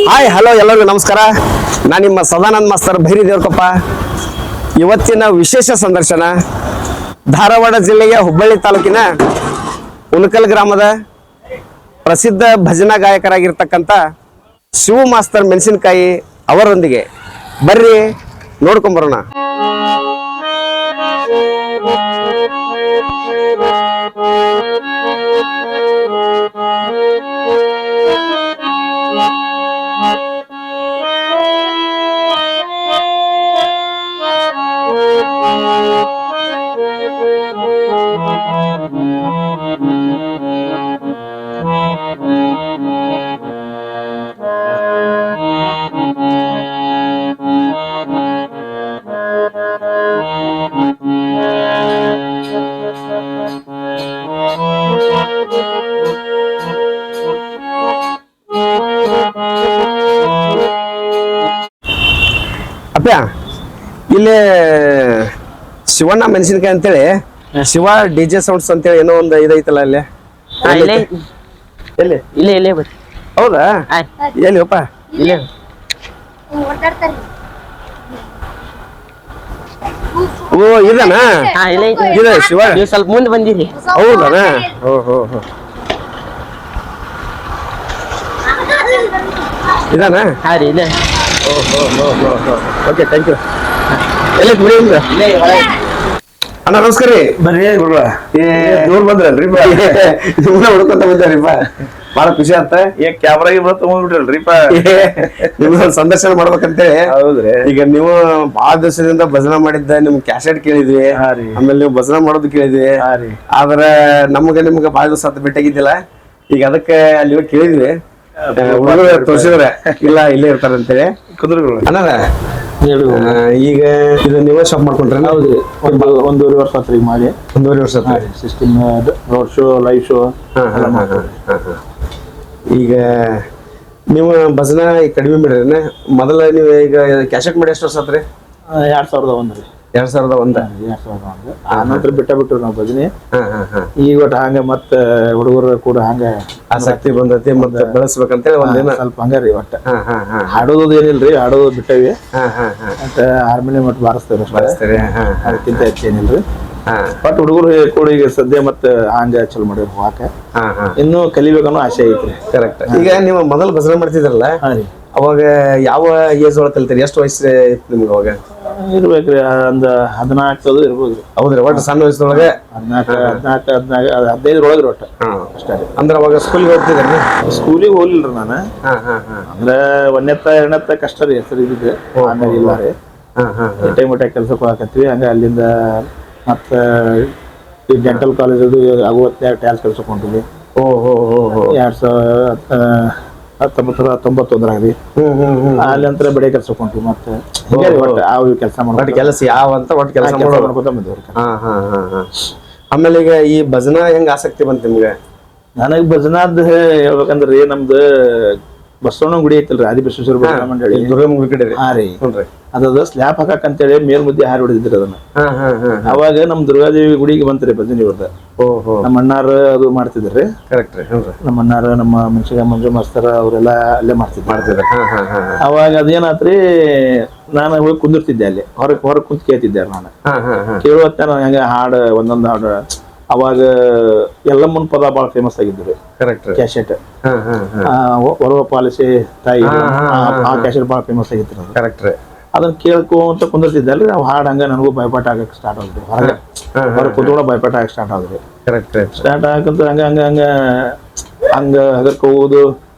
Hi hello ಎಲ್ಲರಿಗೂ ನಮಸ್ಕಾರ. ನಾನು ನಿಮ್ಮ ಸದಾನಂದ ಮಾಸ್ತರ್ ಭೈರಿ ದೇವ್ರಕೊಪ್ಪ. ಇವತ್ತಿನ ವಿಶೇಷ ಸಂದರ್ಶನ ಧಾರವಾಡ ಜಿಲ್ಲೆಯ ಹುಬ್ಬಳ್ಳಿ ತಾಲೂಕಿನ ಉಣಕಲ್ ಗ್ರಾಮದ ಪ್ರಸಿದ್ಧ ಭಜನಾ ಗಾಯಕರಾಗಿರ್ತಕ್ಕಂಥ ಶಿವ ಮಾಸ್ತರ್ ಮೆಣಸಿನಕಾಯಿ ಅವರೊಂದಿಗೆ. ಬರ್ರಿ ನೋಡ್ಕೊಂಬರೋಣ. ಅಪ್ಪ ಇಲ್ಲಿ ಶಿವಣ್ಣ ಮೆಣಸಿನಕಾಯಿ ಅಂತೇಳಿ ಶಿವ DJ ಸೌಂಡ್ಸ್ ಅಂತೇಳಿ ಏನೋ ಒಂದು ಇದೈತಲ್ಲ ಅಲ್ಲಿ. ಎಲ್ಲಿ ಇಲ್ಲೇ ಬರ್ರಿ. ಹೌದಾ? ಎಲ್ಲಿ ಅಪ್ಪ? ಇಲ್ಲೇ ಓ ಇದನಾ? ಇದೆ ಶಿವ. ನೀವು ಸ್ವಲ್ಪ ಮುಂದೆ ಬಂದಿರಿ. ಹೌದನ? ಹೋ ಹೋ ಹೋ ಇದಾನ? ಹಾ ರೀ ಇದೆ. Okay thank you. ಎಲ್ಲಿ ಗುಡಿ ಅಣ್ಣ ನಮಸ್ಕಾರ ರೀ. ಬರ್ರಿ ಗುರುಗಳ ದೂರ ಬಂದ್ರಲ್ರಿ ನಿಮ್ಮನ್ನ ಹುಡ್ಕೊಂತ ಬಂದ್ರಿಪ್ಪ. ಬಹಳ ಖುಷಿ ಆತ. ಕ್ಯಾಮ್ರಾ ಗಿಮ್ರಾ ತಗೊಂಡ್ಬಿಟ್ರಲ್ರಿಪ್ಪ. ನಿಮ್ಗೆ ಸಂದರ್ಶನ ಮಾಡ್ಬೇಕಂತೇಳಿ. ಹೌದ್ರಿ. ಈಗ ನೀವು ಬಹಳ ದಿವಸದಿಂದ ಭಜನಾ ಮಾಡಿದ್ದ ನಿಮ್ ಕ್ಯಾಸೆಟ್ ಕೇಳಿದ್ವಿ. ಆಮೇಲೆ ನೀವು ಭಜನಾ ಮಾಡೋದು ಕೇಳಿದ್ವಿ. ಆದ್ರೆ ನಿಮ್ಗ ಬಹಳ ದಿವಸ ಆತ ಭೇಟಿಯಾಗಿದ್ದಿಲ್ಲ. ಈಗ ಅದಕ್ಕೆ ಅಲ್ಲಿ ಕೇಳಿದ್ವಿ. ಹುಡುಗರು ತೋರಿಸಿದ್ರೆ ಇಲ್ಲ ಇಲ್ಲೇ ಇರ್ತಾರ ಅಂತೇಳಿ ಕುಂದ್ರಗಳು ಅನ್ನದ. ಈಗ ಇದು ನೀವೇ ಶಾಪ್ ಮಾಡ್ಕೊಂಡ್ರೆ? ಹೌದ್ರಿ. ಒಂದೂವರೆ ವರ್ಷ ಆತ್ರಿ ಈಗ ಮಾಡಿ. ಒಂದೂವರೆ ವರ್ಷ system road show live show. ಈಗ ನೀವು ಭಜನಾ ಕಡಿಮೆ ಮಾಡ್ರಿ. ಮೊದಲ ನೀವು ಈಗ ಕ್ಯಾಸೆಟ್ ಮಾಡಿ ಎಷ್ಟು ವರ್ಷ ಆತ್ರಿ? 2001 ರೀ. 2001. ಆನಂತರ ಬಿಟ್ರು ನಾವು ಭಜನೆ. ಈಗ ಒಟ್ಟು ಹಂಗ ಮತ್ತ ಹುಡುಗರು ಕೂಡ ಹಂಗ ಆಸಕ್ತಿ ಬಂದೈತಿ ಮತ್ತೆ ಬೆಳೆಸ್ಬೇಕಂತೇಳಿ ಒಂದಿನ ಸ್ವಲ್ಪ ಹಂಗಾರಿ ಒಟ್ಟ ಹಾಡೋದು ಏನಿಲ್ರಿ, ಹಾಡೋದು ಬಿಟ್ಟವಿ. ಮತ್ತ ಹಾರ್ಮೋನಿಯಂ ಮಟ್ಟ ಬಾರಿಸ್ತೇವೆ ಅದಕ್ಕಿಂತ ಹೆಚ್ಚೇನಿಲ್ರಿ. ಬಟ್ ಹುಡುಗರು ಕೂಡ ಈಗ ಸದ್ಯ ಮತ್ತ ಹಂಗ ಚಲೋ ಮಾಡಿರ್ ಹೋಗಾಕ ಇನ್ನು ಕಲಿಬೇಕನ್ನೋ ಆಸೆ ಐತ್ರಿ. ಕರೆಕ್ಟ್. ಈಗ ನೀವು ಮೊದಲು ಭಜನೆ ಮಾಡ್ತಿದ್ರಲ್ಲ, ಅವಾಗ ಯಾವ ಏಜ್ ಒಳಗೆ ಕಲ್ತೀರಿ? ಎಷ್ಟು ವಯಸ್ಸು ಇತ್ತು ನಿಮ್ಗೆ ಅವಾಗ? ಇರ್ಬೇಕ್ರಿ ಒಂದ್ 14 ಇರ್ಬೋದ್ರಿ. ಹೌದ್ರಿ. ಒಟ್ಟು ಸಣ್ಣ ವಯಸ್ಸೊಳಗೆ 15 ಒಳಗ್ರಿ ಒಟ್ಟ ಅಷ್ಟೇ. ಅಂದ್ರೆ ಅವಾಗ ಸ್ಕೂಲ್ಗೆ ಹೋಗ್ತಿದ್ರಿ? ಸ್ಕೂಲಿಗೆ ಹೋಗ್ಲಿಲ್ರಿ ನಾನು. ಅಂದ್ರೆ 1ನೇತ್ತ 2ನೇತ್ತ ಕಷ್ಟ ರೀ ಹೆಸರು ಇದ್ದಿದ್ದು. ಆಮೇಲೆ ಇಲ್ಲ ರೀ. ಟೈಮ್ ಕೆಲ್ಸಕ್ಕೆ ಹೋಗಕತ್ವಿ. ಹಂಗ ಅಲ್ಲಿಂದ ಮತ್ತ ಈ ಡೆಂಟಲ್ ಕಾಲೇಜ್ ಅದು ಆಗುವತ್ತೆ ಟ್ಯಾಲ್ಸ್ ಕೆಲ್ಸಕ್ಕೆ ಹೊಂಟಿದ್ವಿ. 1991 ರೀ. ಅಲ್ಲಿ ನಂತರ ಬೆಳೆ ಕೆಲ್ಸಕ್ಕೆ ಹೊಂಟಿವಿ. ಮತ್ತೆ ಕೆಲಸ ಮಾಡಿ ಕೆಲಸ ಯಾವ ಅಂತ ಒಟ್ಟು ಕೆಲಸ ಮಾಡ್ಕೊತ ಬಂದಿವ್ರಿ. ಆಮೇಲೆ ಈಗ ಈ ಭಜನಾ ಹೆಂಗ್ ಆಸಕ್ತಿ ಬಂತು ನಿಮ್ಗೆ? ನನಗ್ ಭಜನಾದ್ ಹೇಳ್ಬೇಕಂದ್ರಿ, ನಮ್ದು ಬಸವಣ್ಣ ಗುಡಿ ಐತಲ್ರಿ, ಆದಿಬಸವೇಶ್ವರ ಭಜನಾ ಮಂಡಳಿ. ಹಾ ರೀ. ಅದ ಸ್ಲ್ಯಾಪ್ ಹಾಕಂತೇಳಿ ಮೇಲ್ ಮುದ್ದೆ ಹಾರಿ ಹೊಡಿದ್ರಿ ಅದನ್ನ. ಅವಾಗ ನಮ್ ದುರ್ಗಾದೇವಿ ಗುಡಿಗೆ ಬಂತ್ರಿ ಭಜನೆ ಇವ್ರದ. ನಮ್ಮ ಅಣ್ಣಾರ ಅದು ಮಾಡ್ತಿದ್ರಿ. ಕರೆಕ್ಟ್. ನಮ್ಮ ಅಣ್ಣಾರ ನಮ್ಮ ಮನ್ಸಿಗೆ ಮಂಜು ಮಾಸ್ತರ್ ಅವರೆಲ್ಲ ಅಲ್ಲೇ ಮಾಡ್ತಿದ್ರು. ಅವಾಗ ಅದೇನಾತ್ರಿ, ನಾನು ಹೋಗಿ ಕುಂದಿರ್ತಿದ್ದೆ ಅಲ್ಲಿ. ಹೊರಗ್ ಕುಂತ್ ಕೇಳ್ತಿದ್ದೆ ನಾನು. ಕೇಳುವತ್ತ ಹಂಗ ಹಾಡು ಒಂದೊಂದು ಹಾಡು. ಅವಾಗ ಎಲ್ಲಮ್ಮನ್ ಪದ ಬಾಳ ಫೇಮಸ್ ಆಗಿದ್ರು. ಕರೆಕ್ಟ್. ಕ್ಯಾಸೆಟ್ ಒರವ ಪಾಲಿಸಿ ತಾಯಿ ಆ ಕ್ಯಾಸೆಟ್ ಬಾಳ ಫೇಮಸ್ ಆಗಿತ್ತು. ಕರೆಕ್ಟ್. ಅದನ್ನ ಕೇಳ್ಕೊಂತ ಕುಂದಿರ್ತಿದ್ದಲ್ರಿ. ನಾವು ಹಾಡು ಹಂಗ ನನಗೂ ಭಯಪಾಠ ಆಗಕ್ಕೆ ಸ್ಟಾರ್ಟ್ ಆದ್ರಿ. ಹೊರಗೆ ಕುತ್ಕೊಂಡ ಭಯಪಾಠ ಆಗಕ್ಕೆ ಸ್ಟಾರ್ಟ್ ಆದ್ರಿ. ಸ್ಟಾರ್ಟ್ ಆಗಂತ ಹಂಗ ಹಗರ್ಕ ಹೋಗುದು,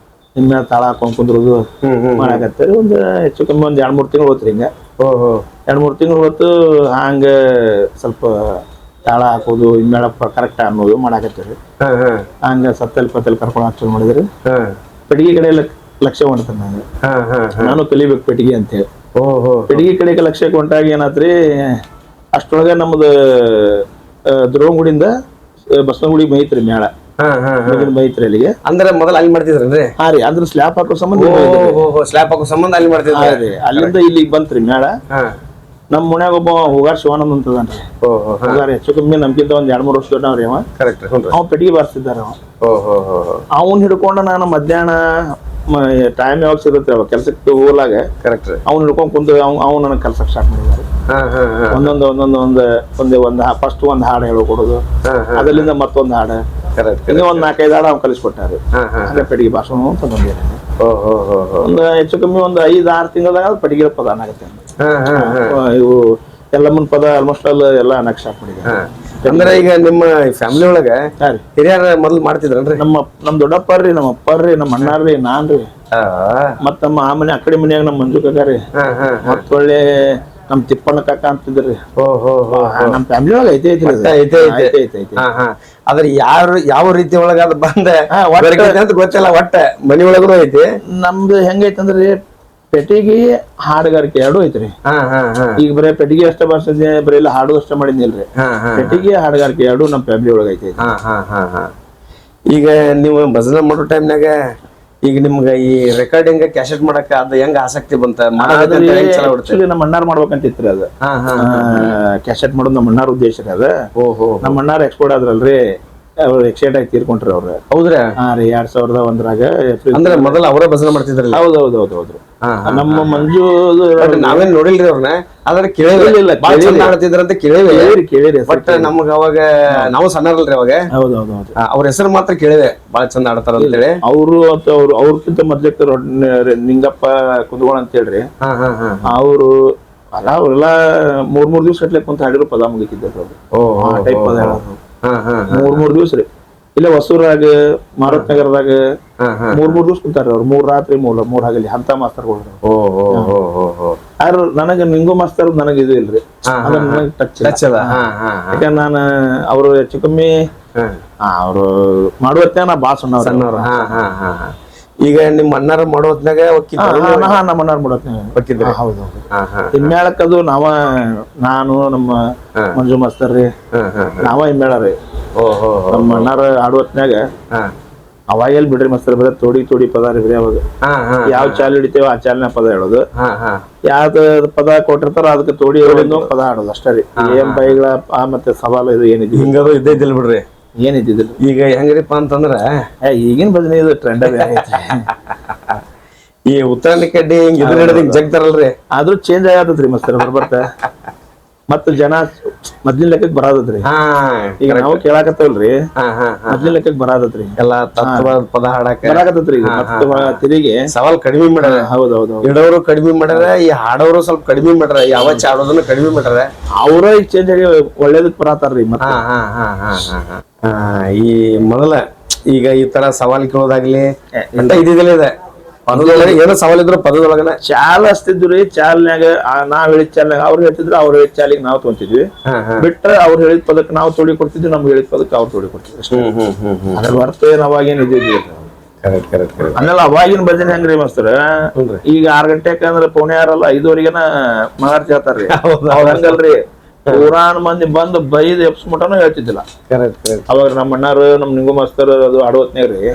ಇನ್ನ ತಾಳ ಹಾಕೊಂಡ್ ಕುಂದ್ರೋದು ಮಾಡಾಕತ್ತರಿ. ಒಂದು ಹೆಚ್ಚು ಕಮ್ಮಿ 2-3 ತಿಂಗಳು ಹೋತ್ರಿ. ಹಿಂಗ 2-3 ತಿಂಗಳು ಹೊತ್ತು ಹಂಗ ಸ್ವಲ್ಪ ತಾಳ ಹಾಕೋದು, ಇನ್ಮೇಳ ಕರೆಕ್ಟ್ ಅನ್ನೋದು ಮಾಡಾಕತ್ತೀರಿ. ಹಂಗ ಸತ್ತಲ್ ಕರ್ಕೊಂಡು ಹಾಕ್ಚಲ್ ಮಾಡಿದ್ರಿ. ಪೆಟ್ಟಿಗೆ ಕಡೆ ಲಕ್ಷ್ಯ ಮಾಡ್ತೇನೆ ನಾನು ಕಲಿಬೇಕು ಪೆಟ್ಟಿಗೆ ಅಂತೇಳಿ. ಪೆಟ್ಟಿಗೆ ಕಡೆಗೆ ಲಕ್ಷ್ಯ ಹೊಂಟಾಗ ಏನಾತ್ರಿ, ಅಷ್ಟೊಳಗ ನಮ್ದು ದ್ರೋಣಗುಡಿಯಿಂದ ಬಸವನಗುಡಿ ಮೈತ್ರಿ ಮೇಳ ಮೈತ್ರಿ ಅಲ್ಲಿಗೆ. ಅಂದ್ರೆ ಮೊದಲು ಅಲ್ಲಿ ಮಾಡ್ತಿದ್ರಿ? ಹಾ ರೀ. ಅಂದ್ರೆ ಸ್ಲ್ಯಾಪ್ ಹಾಕೋ ಸಂಬಂಧ ಅಲ್ಲಿ ಮಾಡ್ತಿದ್ರಿ. ಅಲ್ಲಿಂದ ಇಲ್ಲಿಗೆ ಬಂತ್ರಿ ಮೇಳ. ನಮ್ಮ ಮನ್ಯಾಗ ಒಬ್ಬ ಹೋಗಾರ್ ಶಿವಾನಂದ್ ಅಂತದನ್ರಿ. ಹೋಗಾರ ಹೆಚ್ಚು ಕಮ್ಮಿ ನಮ್ಗಿಂತ ಒಂದ್ 2-3 ವರ್ಷ ದೊಡ್ಡವ್ರಿ ಅವ. ಅವ ಪೆಟ್ಟಿಗೆ ಬಾರಿಸ್ತಿದ್ದಾರ. ಅವನ್ ಹಿಡ್ಕೊಂಡು ನಾನು ಮಧ್ಯಾಹ್ನ ಟೈಮ್ ಯಾವಾಗ ಸಿಗುತ್ತೆ ಅವಾಗ ಕೆಲ್ಸಕ್ಕೆ ಹೋಗ್ಲಾಗ ಕರೆಕ್ಟ್ ಅವ್ನು ಹಿಡ್ಕೊಂಡ್ ಕುಂತು ಅವ್ನು ನನಗೆ ಕೆಲ್ಸಕ್ಕೆ ಸ್ಟಾರ್ಟ್ ಮಾಡಿದ್ದಾರೆ. ಒಂದೊಂದು ಫಸ್ಟ್ ಒಂದು ಹಾಡು ಹೇಳ್ಕೊಡೋದು, ಅದರಿಂದ ಮತ್ತೊಂದು ಹಾಡು, ಇನ್ನೂ ಒಂದ್ 4-5 ಹಾಡು ಅವ್ನು ಕಲಿಸ್ಕೊಟ್ಟಾರೆ. ಹಂಗೆ ಪೆಟ್ಟಿಗೆ ಭಾಷಣ ಅಂತ ಬಂದಿದ್ದಾರೆ. ಒಂದು ಹೆಚ್ಚು ಕಮ್ಮಿ ಒಂದು 5-6 ತಿಂಗಳದಾಗ ಪೆಟ್ಟಿಗೆ ಪದ ಆಗುತ್ತೆ. ಇವು ಎಲ್ಲಮ್ಮನ ಪದ ಆಲ್ಮೋಸ್ಟ್ ಆಲ್ ಎಲ್ಲ ಅನ್ನಕ್ ಸ್ಟಾರ್ಟ್ ಮಾಡಿದ್ದಾರೆ. ಅಂದ್ರೆ ಈಗ ನಿಮ್ಮ ಫ್ಯಾಮಿಲಿ ಒಳಗ ಹಿರಿಯರ ಮೊದಲು ಮಾಡ್ತಿದ್ರನ್ರಿ? ನಮ್ ದೊಡ್ಡಪ್ಪರ್ರಿ, ನಮ್ಮ ಅಪ್ಪರ್ರಿ, ನಮ್ಮ ಅಣ್ಣಾರ್ರಿ, ನಾನ್ರಿ, ಮತ್ ನಮ್ಮ ಆ ಮನೆ ಅಕಡೆ ಮನ್ಯಾಗ ನಮ್ಮ ಮಂಜು ಕಾಕಾರಿ, ಮತ್ತ ಒಳ್ಳೆ ನಮ್ ತಿಪ್ಪಣ್ಣ ಕಾಕ ಅಂತಿದ್ರಿ. ನಮ್ ಫ್ಯಾಮಿಲಿ ಒಳಗ ಐತೆ. ಆದ್ರೆ ಯಾವ ರೀತಿ ಒಳಗ ಅದ್ ಬಂದ ಅಂತ ಗೊತ್ತಿಲ್ಲ, ಒಟ್ಟ ಮನಿ ಒಳಗೂ ಐತಿ. ನಮ್ದು ಹೆಂಗೈತಂದ್ರಿ ಪೆಟ್ಟಿಗೆ ಹಾಡುಗಾರಿಕೆ ಎರಡು ಐತ್ರಿ. ಈಗ ಬರೀ ಪೆಟ್ಟಿಗೆ ಅಷ್ಟೇ ಬರ್ಸಿದ್ದೆ, ಬರೀ ಇಲ್ಲ ಹಾಡು ಅಷ್ಟೇ ಮಾಡಿದ್ನಿಲ್ರಿ. ಪೆಟ್ಟಿಗೆ ಹಾಡುಗಾರಿಕೆ ಎರಡು ನಮ್ ಫ್ಯಾಮಿಲಿ ಒಳಗ ಐತಿ. ಈಗ ನೀವು ಭಜನೆ ಮಾಡೋ ಟೈಮ್ನಾಗ ಈಗ ನಿಮ್ಗ ಈ ರೆಕಾರ್ಡಿಂಗ್ ಕ್ಯಾಸೆಟ್ ಮಾಡಕ ಅದ ಹೆಂಗ ಆಸಕ್ತಿ ಬಂತ? ನಮ್ಮ ಅಣ್ಣಾರ್ ಮಾಡ್ಬೇಕಂತಿತ್ರಿ ಅದ. ಕ್ಯಾಸೆಟ್ ಮಾಡೋದು ನಮ್ಮ ಅಣ್ಣಾರ್ ಉದ್ದೇಶ ರೀ ಅದ. ನಮ್ಮ ಅಣ್ಣಾರ್ ಎಕ್ಸ್ಪೋರ್ಟ್ ಆದ್ರಲ್ರಿ, ಅವ್ರು ಎಕ್ಸೈಟ್ ಆಗಿ ತೀರ್ಕೊಂಡ್ರಿ ಅವ್ರ. ಹೌದ್ರಾ? 2001 ಅಂದ್ರೆ ಮೊದಲ ಅವರೇ ಭಜನೆ ಮಾಡ್ತಿದ್ರಲ್ಲ? ಹೌದೌದು. ನಮ್ಮ ಮಂಜು ನಾವೇನ್ ನೋಡಿಲ್ರಿ ಅವ್ರನ್ನ, ಆದ್ರೆ ಕೇಳಿಲ್ಲ ಅಂತ ಕೇಳಿವಿ. ಬಟ್ ನಮ್ಗ ಅವಾಗ ನಾವು ಸಣ್ಣರಲ್ರಿ ಅವಾಗ. ಹೌದೌದು. ಅವ್ರ ಹೆಸರು ಮಾತ್ರ ಕೇಳಿವೆ, ಬಾಳ ಚಂದ ಆಡ್ತಾರ ಅಂತ ಹೇಳಿ. ಅವ್ರಕ್ಕಿಂತ ಮೊದ್ಲಕ್ಕೆ ನಿಂಗಪ್ಪ ಕುಂದಗೋಳ ಅಂತ ಹೇಳ್ರಿ, ಅವರು ಅಲ್ಲ ಅವ್ರೆಲ್ಲ 3 ದಿವ್ಸ ಕಟ್ಲಿಕ್ಕೆ ಕುಂತ ಹಾಡಿರೋ ಪದ ಮುಗಿತಿದ್ದರು ಅವ್ರು. ಟೈಪ್ ಪದ ಹೇಳೋದು 3 ದಿವ್ಸ ರೀ. ಇಲ್ಲ ಹೊಸೂರಾಗ ಮಾರುತ್ ನಗರದಾಗ 3 ದಿವ್ಸ ಕುಂತಾರ ಅವ್ರು. 3 ರಾತ್ರಿ 3 ಹಗಲಿ ಅಂತ ಮಾಸ್ತರ್ಗಳು. ಆದ್ರ ನನಗ ನಿಂಗು ಮಾಸ್ತರ್ ನನಗ ಇದು ಇಲ್ರಿ, ನನಗೆ ಟಚ್ ಅದ. ಯಾಕಂದ್ರೆ ನಾನು ಅವ್ರು ಹೆಚ್ಚು ಕಮ್ಮಿ ಅವ್ರು ಮಾಡುವತ್ತ ನಾ ಬಾಳ ಸಣ್ಣವ್ರ. ಈಗ ನಿಮ್ ಅಣ್ಣಾರ ಮಾಡೋ ಹೊತ್ನಾಗ ನಮ್ಮ ಅಣ್ಣಾರ್ ಮಾಡೋತ್ನಾಗ ಹೌದೌದು. ಹಿಮ್ಮೇಳಕ್ಕದು ನಾನು ನಮ್ಮ ಮಂಜು ಮಾಸ್ತರ್ ರೀ, ನಾವ ಹಿಮ್ಮೇಳ ರೀ. ನಮ್ಮ ಅಣ್ಣಾರ ಆಡುವತ್ನಾಗ ಅವಾಗ ಎಲ್ಲಿ ಬಿಡ್ರಿ ಮಾಸ್ತರ್, ಬರ ತೋಡಿ ಪದ ರೀ ಬರೀ. ಅವಾಗ ಯಾವ ಚಾಲ್ ಹಿಡಿತೇವ ಆ ಚಾಲಿನ ಪದ ಹೇಳೋದು, ಯಾವ್ದ ಪದ ಕೊಟ್ಟಿರ್ತಾರ ಅದಕ್ಕೆ ತೋಡಿ ಪದ ಆಡೋದು ಅಷ್ಟೇ ರೀ. ಏನ್ ಬೈಗಳ ಮತ್ತೆ ಸವಾಲು ಇದು ಏನಿದೆ ಹಿಂಗಾದ್ರು ಇದ್ದಿದ್ದಿಲ್ಲ ಬಿಡ್ರಿ. ಏನಿದ್ದಿಲ್ಲ. ಈಗ ಹೆಂಗ್ರಿಪ್ಪ ಅಂತಂದ್ರ ಈಗಿನ ಭಜನೆ ಇದು ಟ್ರೆಂಡ್ ಈ ಉತ್ತರಾಯಣ ಕಡ್ಡಿ ಹಿಂಗ್ ಇದ್ರ ಹಿಡಿದ್ ಜಗ್ತಾರಲ್ರಿ, ಆದ್ರೂ ಚೇಂಜ್ ಆಗತ್ರಿ ಮಸ್ತರ ಬರ್ಬರ್ತ. ಮತ್ತ ಜನ ಮೊದ್ಲಿನ ಲೆಕ್ಕಕ್ಕೆ ಬರಾದತ್ರಿ. ಈಗ ನಾವು ಕೇಳಾಕತ್ತೇವಲ್ರಿ, ಮೊದ್ಲಿನ ಲೆಕ್ಕಕ್ಕೆ ಬರಾದತ್ರಿ. ಎಲ್ಲಾ ತತ್ವ ಪದ ಹಾಡಾಕ ಬರಾಕತ್ತೈತ್ರಿ. ತಿರುಗಿ ಸವಾಲ್ ಕಡಿಮೆ ಮಾಡ್ಯಾರ. ಹೌದೌದು. ಇಡೋರು ಕಡಿಮೆ ಮಾಡ್ಯಾರ, ಈ ಹಾಡೋರು ಸ್ವಲ್ಪ ಕಡಿಮೆ ಮಾಡ್ಯಾರ, ಯಾವ ಚಾಡೋದನ್ನ ಕಡಿಮೆ ಮಾಡ್ಯಾರ. ಅವ್ರ ಈಗ ಚೇಂಜ್ ಆಗಿ ಒಳ್ಳೇದಕ್ ಬರಾತಾರ್ರಿ. ಈ ಮೊದಲ ಈಗ ಈ ತರ ಸವಾಲ್ ಕೇಳೋದಾಗ್ಲಿ ಅಂತ ಇದ್ದಿದ್ದಿಲ್ಲ ಇದೆ. ಪದದೊಳಗೆ ಏನೋ ಸವಾಲ್ ಇದ್ರು ಪದದೊಳಗನ ಚಾಲ್ ಹಚ್ತಿದ್ವಿ. ಚಾಲ್ನ್ಯಾಗ ನಾವ್ ಹೇಳಿದ ಚಾಲ್ನಾಗ ಅವ್ರು ಹೇಳ್ತಿದ್ರು, ಅವ್ರು ಹೇಳಿದ ಚಾಲಿಗೆ ನಾವು ತೊಗೊಂತಿದ್ವಿ. ಬಿಟ್ರೆ ಅವ್ರು ಹೇಳಿದ ಪದಕ್ಕೆ ನಾವು ತೋಡಿ ಕೊಡ್ತಿದ್ವಿ, ನಮ್ಗೆ ಹೇಳಿದ ಪದಕ್ಕೆ ಅವ್ರು ತೋಡಿ ಕೊಡ್ತಿದ್ವಿ. ಅದ್ರ ಅರ್ಥ ಏನ್ ಅವಾಗೇನ್ ಇದ್ದಿದ್ವಿ. ಆಮೇಲೆ ಅವಾಗಿನ ಭಜನೆ ಹೆಂಗ್ರಿ ಮಾಸ್ತರ, ಈಗ 6 ಗಂಟೆಕ ಅಂದ್ರೆ 4:45 5:00 ಮಗಾರ್ತಿ ಹೇಳ್ತಾರ್ರಿ. ಅವಾಗ ಹಂಗಲ್ರಿ, ಪೂರಾನ್ ಮಂದಿ ಬಂದು ಬೈದ್ ಎಪ್ಸ್ ಮಟನು ಹೇಳ್ತಿದ್ದಿಲ್ಲ. ಅವಾಗ ನಮ್ಮ ಅಣ್ಣಾರು ನಮ್ ನಿಂಗು ಮಾಸ್ತರ್ ಅದು ಆಡುವತ್ನೇಗ್ರಿ,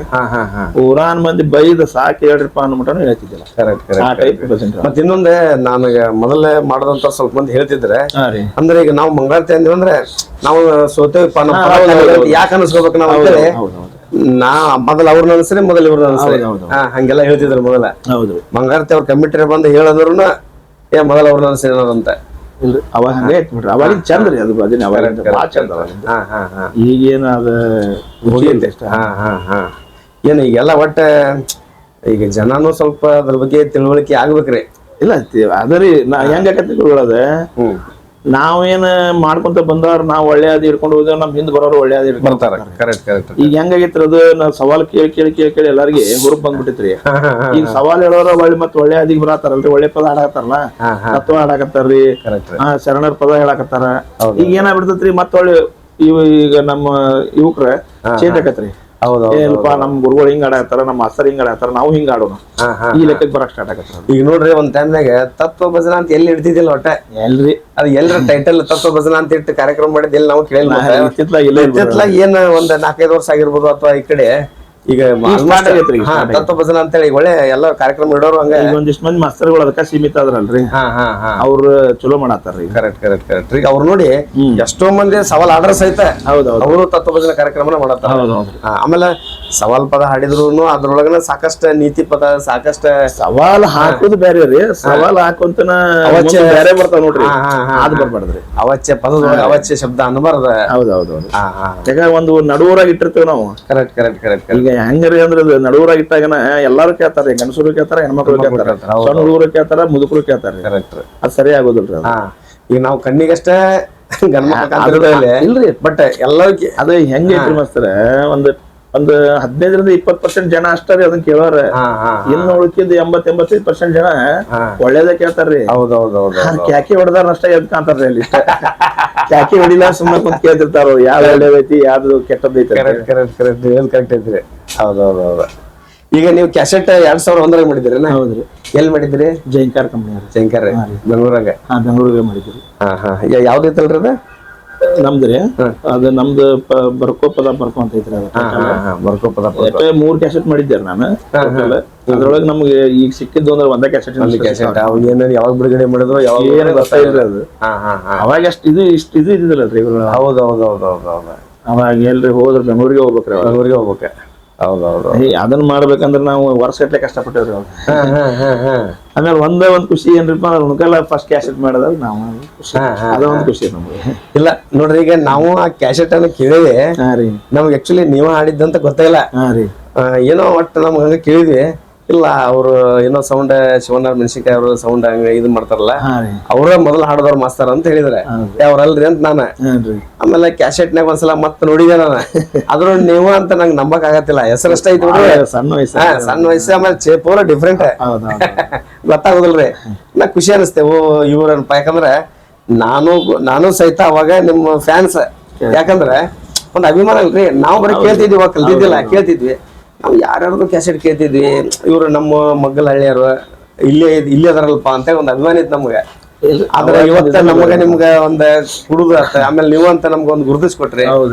ಪೂರಾನ್ ಮಂದಿ ಬೈದ್ ಸಾಕಿ ಹೇಳ್ರಿಪ್ಪ ಅನ್ನೋ ಮಟನು ಹೇಳ್ತಿದ್ದಿಲ್ಲ. ಮತ್ ಇನ್ನೊಂದೇ ನನಗ ಮೊದಲೇ ಮಾಡದಂತ ಸ್ವಲ್ಪ ಮಂದಿ ಹೇಳ್ತಿದ್ರೆ, ಅಂದ್ರೆ ಈಗ ನಾವು ಮಂಗಳಾರತಿ ಅಂದ್ವಿ ಅಂದ್ರೆ ನಾವು ಸೋತೇವಪ್ಪ, ಯಾಕೆ ಅನ್ಸ್ಕೋಬೇಕು ನಾವು ಅಂತೇಳಿ ನಾ ಮೊದಲ ಅವ್ರನ್ನ ಅನ್ಸ್ರಿ, ಮೊದಲ ಇವ್ರನ್ನ ಅನ್ಸ್ರಿ ಹಂಗೆಲ್ಲ ಹೇಳ್ತಿದ್ರು. ಮೊದಲ ಮಂಗಳಾರತಿ ಅವ್ರ ಕಮಿಟಿ ಬಂದು ಹೇಳಿದ್ರು ಮೊದಲ ಅವ್ರನ್ನ ಅನ್ಸ್ರಿ ಅಂತ. ಇಲ್ರಿ ಅವಾಗ ಹಂಗೆ ಐತ್ ಬಿಡ್ರಿ. ಅವಾಗಿನ ಚಂದ ರೀ ಅದು ಭಜನೆ, ಅವಾಗ ಭಾಳ ಚಂದ. ಈಗೇನ ಅದ ಏನು ಈಗೆಲ್ಲ ಒಟ್ಟ ಈಗ ಜನನು ಸ್ವಲ್ಪ ಅದ್ರ ಬಗ್ಗೆ ತಿಳುವಳಿಕೆ ಆಗ್ಬೇಕ್ರಿ. ಇಲ್ಲ ಅದರಿ ಹೆಂಗಾಕತಿ ಗುರುಗಳದ, ನಾವೇನ್ ಮಾಡ್ಕೊಂತ ಬಂದವ್ರ ನಾವ್ ಒಳ್ಳೆಯದ್ ಹಿಡ್ಕೊಂಡು ಹೋದ, ನಮ್ ಹಿಂದ್ ಬರೋರು ಒಳ್ಳೆಯದ್ ಹಿಡ್ಕೊಂಡು ಬರ್ತಾರ. ಈಗ ಹೆಂಗಾಗೈತ್ರಿ ಅದು, ನಾವ್ ಸವಾಲ್ ಕೇಳಿ ಎಲ್ಲಾರ್ಗಿ ಹುರುಪ್ ಬಂದ್ಬಿಟ್ಟಿತ್ರಿ. ಈಗ ಸವಾಲ್ ಹೇಳೋರ ಒಳ್ಳೆ ಮತ್ ಒಳ್ಳೆಯದಿಗೆ ಬರತ್ತಾರಲ್ರಿ, ಒಳ್ಳೆ ಪದ ಹಾಡಾಕತ್ತಾರಲ್ಲ, ತತ್ವ ಹಾಡಾಕತ್ತಾರ್ರಿ, ಶರಣರ್ ಪದ ಹೇಳಾಕತ್ತಾರ. ಈಗ ಏನಾಗ್ಬಿಡ್ತೈತ್ರಿ, ಮತ್ ಒಳ್ಳೆ ಈಗ ನಮ್ಮ ಯುವಕ್ರ ಚೇಂಜ್ ಆಕತ್ರಿ. ಏನಪ್ಪ ನಮ್ ಗುರುಗಳು ಹಿಂಗ್ ಆಡಾಕತ್ತಾರ, ನಮ್ಮ ಮಾಸ್ತರ್ ಹಿಂಗ್ ಆಡಾಕತ್ತಾರ, ನಾವು ಹಿಂಗ್ ಆಡೋಣ, ಈ ಲೆಕ್ಕಕ್ಕೆ ಬರಕ್ ಸ್ಟಾರ್ಟ್ ಆಗತ್ತಾರ. ಈಗ ನೋಡ್ರಿ ಒಂದ್ ಟೈಮ್ನಾಗ ತತ್ವ ಭಜನಾ ಅಂತ ಎಲ್ಲಿ ಇಡ್ತಿದ್ದಿಲ್ಲ ಒಟ್ಟ, ಎಲ್ರಿ ಅದ್ ಎಲ್ರ ಟೈಟಲ್ ತತ್ವ ಭಜನಾ ಅಂತ ಇಟ್ಟು ಕಾರ್ಯಕ್ರಮ ಮಾಡಿದ್ ಎಲ್ಲಿ ನಾವು ಕೇಳಿಲ್ಲ. ಏನ್ ಒಂದ್ 4-5 ವರ್ಷ ಆಗಿರ್ಬೋದು, ಅಥವಾ ಈ ಕಡೆ ಈಗ ತತ್ವ ಭಜನಾ ಅಂತೇಳಿ ಒಳ್ಳೆ ಎಲ್ಲ ಕಾರ್ಯಕ್ರಮ ಇಡೋರು. ಹಂಗ ಒಂದಿಷ್ಟು ಮಂದಿ ಮಾಸ್ತರ್ಗಳು ಅದಕ್ಕ ಸೀಮಿತ ಆದ್ರಲ್ರಿ, ಅವ್ರ ಚಲೋ ಮಾಡತ್ತಾರ್ರಿ. ಕರೆಕ್ಟ್ ಈಗ ಅವ್ರು ನೋಡಿ ಎಷ್ಟೋ ಮಂದಿ ಸವಾಲ್ ಆರ್ಡರ್ ಸಹಿತ ಅವರು ತತ್ವ ಭಜನಾ ಕಾರ್ಯಕ್ರಮನ ಮಾಡತ್ತಾರ. ಆಮೇಲೆ ಸವಾಲ್ ಪದ ಹಾಡಿದ್ರು ಅದ್ರೊಳಗನ ಸಾಕಷ್ಟು ನೀತಿ ಪದ ಸಾಕಷ್ಟ ಸವಾಲ್ ಹಾಕೋದು ಬೇರೆ ರೀ, ಸವಾಲ್ ಹಾಕೊಂತನ ಬೇರೆ ಬರ್ತಾವ ನೋಡ್ರಿ, ಅದ್ ಬರ್ಬಾರ್ದ್ರಿ. ಅವಶ್ಯ ಪದದೊಳಗ ಅವಶ್ಯ ಶಬ್ದ ಅನ್ಬಾರ್ದ. ಹೌದೌದು. ಯಾಕಂದ್ರೆ ಒಂದು ನಡುವರಾಗ ಇಟ್ಟಿರ್ತೇವೆ ನಾವು. Correct correct correct. ಈಗ ಹೆಂಗ್ರಿ ಅಂದ್ರೆ ನಡುವರಾಗ ಇಟ್ಟಾಗನ ಎಲ್ಲಾರು ಕೇಳ್ತಾರೆ, ಗಂಡಸರು ಕೇಳ್ತಾರ, ಹೆಣ್ಮಕ್ಳು ಕೇಳ್ತಾರ, ಸಣ್ಣ ಹುಡುಗರು ಕೇಳ್ತಾರ, ಮುದುಕರು ಕೇಳ್ತಾರ. ಕರೆಕ್ಟ್. ಅದ್ ಸರಿ ಆಗೋದಿಲ್ರಿ. ಈಗ ನಾವು ಕಣ್ಣಿಗಷ್ಟೇ ಇಲ್ರಿ, ಬಟ್ ಎಲ್ಲರಿಗೆ ಅದು ಹೆಂಗೈತ್ರಿ ಮಾಸ್ತರ, ಒಂದು 15-20% ಜನ ಅಷ್ಟೇ ಅದನ್ನ ಕೇಳೋರ. ಇನ್ನು ಉಳ್ಕಿದ್ 80-85% ಜನ ಒಳ್ಳೇದೇ ಕೇಳ್ತಾರ್ರಿ. ಹೌದೌದೌದು. ಕ್ಯಾಕಿ ಹೊಡೆದಾರ ಅಷ್ಟೇ ಎದ್ ಕಾಣ್ತಾರ್ರಿ ಅಲ್ಲಿ. ಕ್ಯಾಕಿ ಹೊಡಿಲ್ಲ ಸುಮ್ಮನೆ ಕುಂತ್ ಕೇಳ್ತಿರ್ತಾರ ಯಾವ್ದು ಒಳ್ಳೇದೈತಿ ಯಾವ್ದು ಕೆಟ್ಟದೈತಿ. ಕರೆಕ್ಟ್ ಕರೆಕ್ಟ್ ಕರೆಕ್ಟ್ ಕರೆಕ್ಟ್ ಐತ್ರಿ. ಹೌದೌದೌದು. ಈಗ ನೀವು ಕ್ಯಾಸೆಟ್ 2001 ಮಾಡಿದ್ರಿ? ಹೌದ್ರಿ. ಎಲ್ಲಿ ಮಾಡಿದ್ರಿ? ಜೈಂಕಾರ್ ಕಂಪನಿ. ಜೈಂಕಾರ್ ಬೆಂಗಳೂರಾಗ? ಬೆಂಗಳೂರಿಗೆ ಮಾಡಿದ್ರಿ. ಯಾವ್ದೈತಲ್ರಿ ಅದ? ನಮ್ದ್ರಿ ಅದ ನಮ್ದು ಬರ್ಕೋಪದ ಬರ್ಕೊಂತೈತ್ರಿ. ಬರ್ಕೋಪದ 3 ಕ್ಯಾಸೆಟ್ ಮಾಡಿದ್ದೆ ನಾನು. ಅದ್ರೊಳಗೆ ನಮ್ಗೆ ಈಗ ಸಿಕ್ಕಿದ್ದು ಅಂದ್ರೆ ಒಂದೇ ಕ್ಯಾಸೆಟ್. ಯಾವಾಗ ಬಿಡುಗಡೆ ಮಾಡಿದ್ರು ಏನು ಗೊತ್ತಾಗಿಲ್ರಿ ಅದು. ಅವಾಗ ಅಷ್ಟು ಇದು ಇದ್ದಿಲ್ಲಲ್ರಿ. ಹೌದೌದೌದೌದೌದು. ಅವಾಗ ಎಲ್ರಿ ಹೋದ್ರ ಬೆಂಗಳೂರಿಗೆ ಹೋಗ್ಬೇಕ್ರಿ. ಬೆಂಗಳೂರಿಗೆ ಹೋಗ್ಬೇಕ. ಹೌದೌದು. ಅದನ್ನ ಮಾಡ್ಬೇಕಂದ್ರ ನಾವು ವರ್ಷಗಟ್ಲೆ ಕಷ್ಟಪಟ್ಟೇವ್ರಿ. ಆಮೇಲೆ ಒಂದ್ ಖುಷಿ ಏನ್ರಿಪ್ಪ ಉಣ್ಕಲ್ಲ ಫಸ್ಟ್ ಕ್ಯಾಸೆಟ್ ಮಾಡಿದಾಗ ನಾವು ಅದೊಂದು ಖುಷಿ ನಮ್ಗೆ. ಇಲ್ಲ ನೋಡ್ರಿ, ಈಗ ನಾವು ಆ ಕ್ಯಾಸೆಟ್ ಅನ್ನ ಕೇಳಿವಿ, ನಮ್ಗೆ ಆಕ್ಚುಲಿ ನೀವ ಹಾಡಿದ್ದಂತ ಗೊತ್ತಾಗಿಲ್ಲ. ಏನೋ ಒಟ್ಟು ನಮ್ಗೆ ಹಂಗ ಕೇಳಿದ್ವಿ. ಇಲ್ಲ ಅವ್ರು ಏನೋ ಸೌಂಡ್ ಶಿವಣ್ಣ ಮೆಣಸಿನ್ಕಾಯಿ ಅವರು ಸೌಂಡ್ ಹಂಗ ಇದು ಮಾಡ್ತಾರಲ್ಲ, ಅವ್ರ ಮೊದಲು ಹಾಡೋದವ್ರ ಮಾಸ್ತಾರ ಅಂತ ಹೇಳಿದ್ರೆ ಅವ್ರಲ್ರಿ ಅಂತ ನಾನು. ಆಮೇಲೆ ಕ್ಯಾಸೆಟ್ನಾಗ ಒಂದ್ಸಲ ಮತ್ತೆ ನೋಡಿದೆ ನಾನು. ಅದ್ರ ನೀವು ಅಂತ ನಂಗೆ ನಂಬಕ್ ಆಗತ್ತಿಲ್ಲ. ಹೆಸರಷ್ಟ ಐತಿ ಸಣ್ಣ ವಯಸ್ಸು. ಸಣ್ಣ ವಯಸ್ಸು. ಆಮೇಲೆ ಪೂರ ಡಿಫ್ರೆಂಟ್ ಗೊತ್ತಾಗೋದಿಲ್ರಿ. ನಾ ಖುಷಿ ಅನಿಸ್ತೇವೆ ಇವ್ರನ್ಪ. ಯಾಕಂದ್ರೆ ನಾನು ಸಹಿತ ಅವಾಗ ನಿಮ್ಮ ಫ್ಯಾನ್ಸ್. ಯಾಕಂದ್ರೆ ಒಂದ್ ಅಭಿಮಾನ ಅಲ್ರಿ. ನಾವು ಬರೀ ಕೇಳ್ತಿದ್ವಿ, ಕಲ್ತಿದ್ದಿಲ್ಲ, ಕೇಳ್ತಿದ್ವಿ. ನಾವು ಯಾರ್ಯಾರ್ದು ಕ್ಯಾಸೆಟ್ ಕೇಳ್ತಿದ್ವಿ. ಇವ್ರು ನಮ್ಮ ಮಗ್ಗಲ ಹಳ್ಳಿಯರು ಇಲ್ಲೇ ಅದರಲ್ಪ ಅಂತ ಒಂದು ಅಭಿಮಾನ ಇತ್ತು ನಮ್ಗೆ. ಆದ್ರೆ ಇವತ್ತ ನಮಗ ನಿಮ್ಗ ಒಂದ್ ಕುಡುದು ಆಮೇಲೆ ನೀವು ಅಂತ ನಮ್ಗ ಒಂದ್ ಗುರುತಿಸ್ಕೊಟ್ರಿ.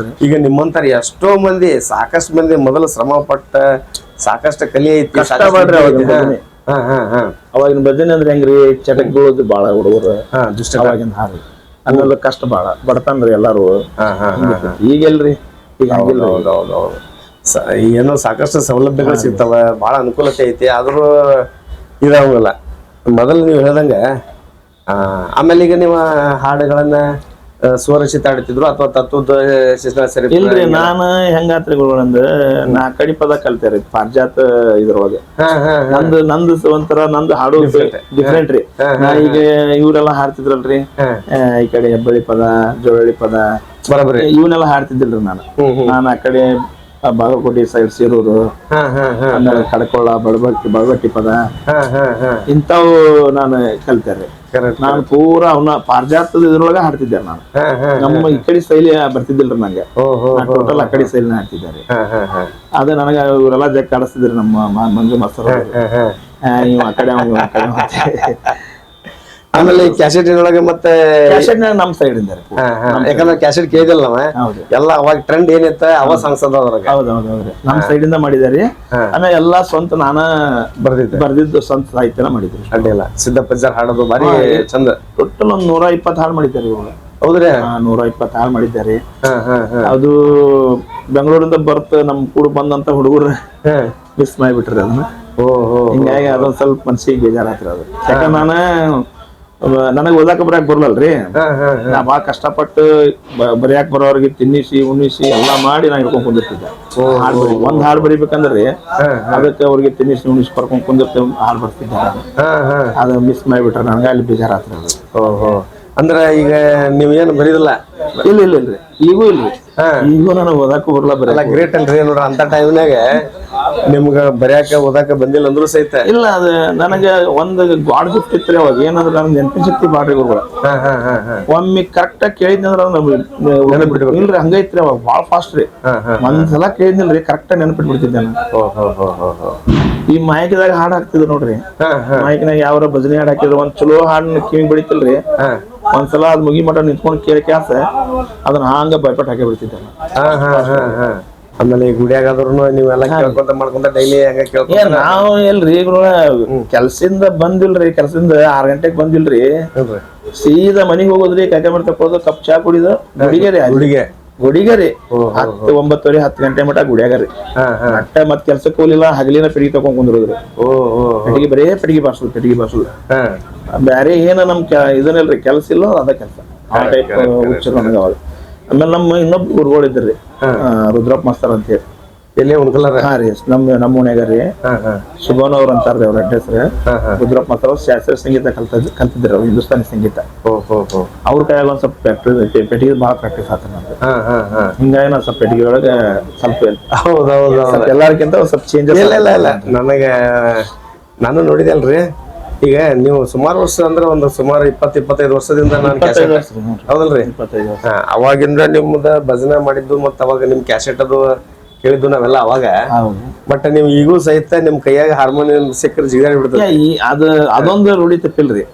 ಈಗ ನಿಮ್ಮಂತಾರ ಎಷ್ಟೋ ಮಂದಿ, ಸಾಕಷ್ಟು ಮಂದಿ ಮೊದಲು ಶ್ರಮ ಪಟ್ಟ ಸಾಕಷ್ಟು ಕಲಿ ಐತಿ. ಅವಾಗಿನ ಭಜನೆ ಅಂದ್ರೆ ಹೆಂಗ್ರಿ, ಚಟಕ್ಗಳು ಬಾಳ ಹುಡುಗರು ಅವಾಗಿನ ಹಾರಿ. ಆಮೇಲೆ ಕಷ್ಟ ಬಾಳ ಬಡತನ್ರಿ ಎಲ್ಲಾರು. ಈಗೆಲ್ರಿ ಈಗ ಏನೋ ಸಾಕಷ್ಟು ಸೌಲಭ್ಯಗಳು ಸಿಗ್ತಾವ, ಬಹಳ ಅನುಕೂಲತೆ ಐತಿ. ಆದ್ರೂ ಇದಾಗಲ್ಲ ಮೊದಲು ನೀವು ಹೇಳ್ದಂಗ. ಆಮೇಲೆ ಈಗ ನೀವು ಹಾಡುಗಳನ್ನ ಸ್ವರಚಿತ ಆಡ್ತಿದ್ರು ಅಥವಾ ತತ್ವದ ಸರಿ? ಇಲ್ರಿ, ನಾನು ಹೆಂಗಾತ್ರಿ ಗುರುಗಳಂದ್ರ ನಾ ಕಡಿ ಪದ ಕಲ್ತೇರಿ ಪಾರ್ಜಾತ ಇದ್ರೊಳಗೆ. ನಂದು ಒಂಥರ ನಂದು ಹಾಡು ಡಿಫ್ರೆಂಟ್ ರೀ. ಈಗ ಇವ್ರೆಲ್ಲಾ ಹಾಡ್ತಿದ್ರಲ್ರಿ, ಈ ಕಡೆ ಹೆಬ್ಬಳ್ಳಿ ಪದ, ಜೋಳಳ್ಳಿ ಪದ, ಬರಬರಿ ಇವನ್ನೆಲ್ಲ ಹಾಡ್ತಿದ್ದಿಲ್ರಿ ನಾನು. ಆ ಕಡೆ ಬಾಗಲಕೋಟೆ ಸೈಡ್ ಸೇರೂರು, ಆಮೇಲೆ ಕಡಕೊಳ್ಳ, ಬಳಬಟ್ಟಿ ಪದ, ಇಂಥವು ನಾನು ಕಲ್ತೇನೆ. ನಾನು ಪೂರಾ ಅವನ್ನ ಪಾರ್ಜಾತದ ಇದ್ರೊಳಗ ಹಾಡ್ತಿದ್ದೆ ನಾನು. ನಮ್ಮ ಈ ಕಡೆ ಶೈಲಿ ಬರ್ತಿದ್ದಿಲ್ರಿ ನಂಗೆ. ಟೋಟಲ್ ಆ ಕಡೆ ಶೈಲಿನ ಹಾಡ್ತಿದ್ದಾರೆ. ಅದೇ ನನಗ ಇವರೆಲ್ಲ ಜಗ್ ಕಾಡಿಸ್ತಿದ್ರಿ ನಮ್ಮ ಮಂಜು ಮಾಸ್ತರ್. ಇವ್ ಆ ಕಡೆ ಆಮೇಲೆ ಕ್ಯಾಸೆಟ್ ಒಳಗೆ ಮತ್ತೆ ಕ್ಯಾಸೆಟ್ ನಮ್ ಸೈಡ್ ಇಂದಾರೆ. ಯಾಕಂದ್ರೆ ಕ್ಯಾಸೆಟ್ ಕೇಳಿದಿಲ್ಲ ನಾವ ಎಲ್ಲ. ಅವಾಗ ಟ್ರೆಂಡ್ ಏನಿತ್ತ ಅವ ಸಾಂಗ್ಸದ ಅದ್ರಾಗ. ಹೌದೌದ್ರಿ, ನಮ್ ಸೈಡ್ ಇಂದ ಮಾಡಿದಾರಿ. ಆಮೇಲೆ ಎಲ್ಲಾ ಸ್ವಂತ ನಾನ ಬರ್ದಿದ್ದು ಸ್ವಂತ ಸಾಹಿತ್ಯನ ಮಾಡಿದ್ರಿ. ಅಡ್ಡಿಲ್ಲ. ಸಿದ್ದಪ್ಪಜ್ಜರ್ ಹಾಡೋದು ಬಾರಿ ಚಂದ. ಟೋಟಲ್ ಒಂದ್ 120 ಹಾಡು ಮಾಡಿದ್ದಾರೆ ಇವಾಗ. ಹೌದ್ರಿ? 120 ಹಾಡು ಮಾಡಿದ್ದಾರೆ. ಅದು ಬೆಂಗಳೂರಿಂದ ನಮ್ ಕೂಡ ಬಂದಂತ ಹುಡುಗರು ಮಿಸ್ ಮಾಡಿಬಿಟ್ರಿ ಅದನ್ನ. ಹಿಂಗಾಗಿ ಅದೊಂದ್ ಸ್ವಲ್ಪ ಮನ್ಸಿಗೆ ಬೇಜಾರಾತ್ರಿ ಅದು. ಯಾಕಂದ್ರೆ ನನಗ್ ಓದಾಕ ಬರಕ್ ಬರ್ಲಲ್ರಿ. ನಾ ಬಾಳ ಕಷ್ಟಪಟ್ಟು ಬರಿಯಾಕ ಬರೋವ್ರಿಗೆ ತಿನ್ನಿಸಿ ಉಣ್ಣಿಸಿ ಎಲ್ಲಾ ಮಾಡಿ ನಾ ಹಿಡ್ಕೊಂಡ್ ಕುಂದಿರ್ತಿದ್ದೆ. ಒಂದ್ ಹಾಡು ಬರಿಬೇಕಂದ್ರಿ ಅದಕ್ಕೆ ಅವ್ರಿಗೆ ತಿನ್ನಿಸಿ ಉಣ್ಣಿಸಿ ಕರ್ಕೊಂಡ್ ಕುಂದಿರ್ತೇವೆ, ಹಾಡು ಬರ್ತಿದ್ದೆ. ಅದ ಮಿಸ್ ಮಾಡಿಬಿಟ್ರೆ ನನಗ ಅಲ್ಲಿ ಬೇಜಾರಾತ್ರಿ ಅದು. ಅಂದ್ರ ಈಗ ನೀವೇನು ಬರೀದಿಲ್ಲ? ಇಲ್ರಿ, ಈಗೂ ಇಲ್ರಿ. ಈಗೂ ನನಗೆ ಓದಾಕ ಬರಲ್ಲ. ಬರಲ್ಲ. ಗ್ರೇಟ್ ಅಲ್ರಿ ನೋಡ್ರಿ. ಅಂತ ಟೈಮ್ನಾಗ ನಿಮ್ಗ ಬರ್ಯಾಕ ಓದಾಕ ಬಂದಿಲ್ಲ ಅಂದ್ರು ಸಹಿತ. ಇಲ್ಲ, ಅದ ನನಗ ಒಂದ್ ಗಾಡ್ ಗಿಫ್ಟ್ ಇತ್ರಿ ಅವಾಗ. ಏನಂದ್ರ ನನ್ ನೆನಪಿನ ಶಕ್ತಿ ಬಾಳ್ರಿ ಗುರುಗಳ. ಒಮ್ಮೆ ಕರೆಕ್ಟ್ ಆಗಿ ಕೇಳಿದ್ನಂದ್ರ ಇಲ್ರಿ, ಹಂಗೈತ್ರಿ ಅವಾಗ ಬಾಳ ಫಾಸ್ಟ್ ರೀ. ಒಂದ್ಸಲ ಕೇಳಿದ್ನಿಲ್ರಿ, ಕರೆಕ್ಟ್ ಆಗಿ ನೆನಪಿಟ್ಬಿಡ್ತಿದ್ದೆ ನಾನು. ಈ ಮಾಯಕದಾಗ ಹಾಡ್ ಹಾಕ್ತಿದ್ರು ನೋಡ್ರಿ, ಮಾಯಕನಾಗ ಯಾವ್ರ ಭಜನೆ ಹಾಡ್ ಹಾಕಿದ್ರು ಒಂದ್ ಚಲೋ ಹಾಡನ್ನ ಕಿವಿಗ್ ಬಿಡಿತಿಲ್ರಿ, ಒಂದ್ಸಲ ಅದ್ ಮುಗಿ ಮಠ ನಿಂತ್ಕೊಂಡ್ ಕೇಳಿ ಕ್ಯಾಸ ಅದನ್ನ ಹಂಗ ಭಯಪಟ್ಟು ಹಾಕಿ ಬಿಡ್ತಿದ್ದೆ. ಆಮೇಲೆ ಗುಡಿಯಾಗಾದ್ರು ನೀವೆಲ್ಲ ಕೇಳ್ಕೊಂತ ಮಾಡ್ಕೊಂತ ಡೈಲಿ ಹಂಗ ಕೇಳ್ಕೊಂತ? ನಾವು ಎಲ್ರಿ ಕೆಲ್ಸದಿಂದ ಬಂದಿಲ್ರಿ, ಕೆಲ್ಸದಿಂದ 6 ಗಂಟೆಗೆ ಬಂದಿಲ್ರಿ, ಸೀದಾ ಮನಿಗ್ ಹೋಗೋದ್ರಿ, ಕಾಕ ಮಾಡಿ ತಕ್ಕೋದು, ಕಪ್ ಚಾ ಕುಡಿದು ಗುಡಿಗೆ ರೀ. ಗುಡಿಗೆ ಗುಡಿಗ ರೀ 9:30 10 ಮಟ ಗುಡಿಯಾಗ ರೀ ಅಟ್ಟ ಮತ್ ಕೆಲ್ಸಕ್ಕೆ ಹೋಗ್ಲಿಲ್ಲ ಹಗಲಿನ ಪೆಟ್ಟಿಗೆ ತಗೊಂಡ್ ಕುಂದ್ರೋದ್ರಿ ಪೆಟ್ಟಿಗೆ ಬರೇ ಪೆಟ್ಟಿಗೆ ಬಾರ್ಸುದು ಬ್ಯಾರೆ ಏನ ನಮ್ ಇದನ್ನಲ್ರಿ ಕೆಲ್ಸ ಇಲ್ಲ ಅದ ಕೆಲ್ಸ ಆ ಟೈಪ್ ಹುಚ್ಚರು ನನಗ ಅವಾಗ. ಆಮೇಲೆ ನಮ್ಮ ಇನ್ನೊಬ್ಬ ಗುರುಗಳು ಇದ್ರಿ ರುದ್ರಪ್ಪ ಮಾಸ್ತರ್ ಅಂತ ಹೇಳಿ ಎಲ್ಲಿ ಉಣ್ಕಲ್ಲಾರ ಹಾ ರೀ ನಮ್ಮ ಓಣ್ಯಾಗ ರೀ ಸುಭಾನ್ ಅವ್ರ ಅಂತಾರ್ರಿ ಅವ್ರ ಅಡ್ರೆಸ್ ರುದ್ರಪ್ಪ ಮಾಸ್ತರ್ ಅವ್ರು ಶಾಸ್ತ್ರೀಯ ಸಂಗೀತ ಕಲ್ತಿದ್ರಿ ಅವ್ರು ಹಿಂದೂಸ್ತಾನಿ ಸಂಗೀತ. ಅವ್ರ ಕೈಯಾಗ ಒಂದ್ ಸ್ವಲ್ಪ ಪೆಟ್ಟಿಗೆ ಭಾಳ ಪ್ರಾಕ್ಟೀಸ್ ಆತ ನಮ್ದು. ಹಿಂಗಾಗಿ ನಾ ಸ್ವಲ್ಪ ಪೆಟ್ಟಿಗೆ ಒಳಗೆ ಸ್ವಲ್ಪ ಎಲ್ಲಾರ್ಕಿಂತ ಒಂದ್ ಸ್ವಲ್ಪ ಚೇಂಜಸ್ ಇಲ್ಲ ನನಗೆ ನಾನು ನೋಡಿದೆ ಅಲ್ರಿ. ಈಗ ನೀವು ಸುಮಾರು ವರ್ಷ ಅಂದ್ರೆ ಒಂದು ಸುಮಾರು 20-25 ವರ್ಷದಿಂದ ನಾನು ಹೌದಲ್ರಿ ಅವಾಗಿಂದ ನಿಮ್ದ ಭಜನೆ ಮಾಡಿದ್ದು ಮತ್ತ ಅವಾಗ ನಿಮ್ ಕ್ಯಾಸೆಟ್ ಅದು ಕೇಳಿದ್ದು ನಾವೆಲ್ಲ ಅವಾಗ. ಬಟ್ ನೀವು ಈಗೂ ಸಹಿತ ನಿಮ್ ಕೈಯಾಗ ಹಾರ್ಮೋನಿಯಂ ಸಿಕ್ಕರೆ ಜಿಗಾಡಿ ಬಿಡ್ತದೆ. ಅದೊಂದು ರೂಢಿ ತಪ್ಪಿಲ್ರಿ.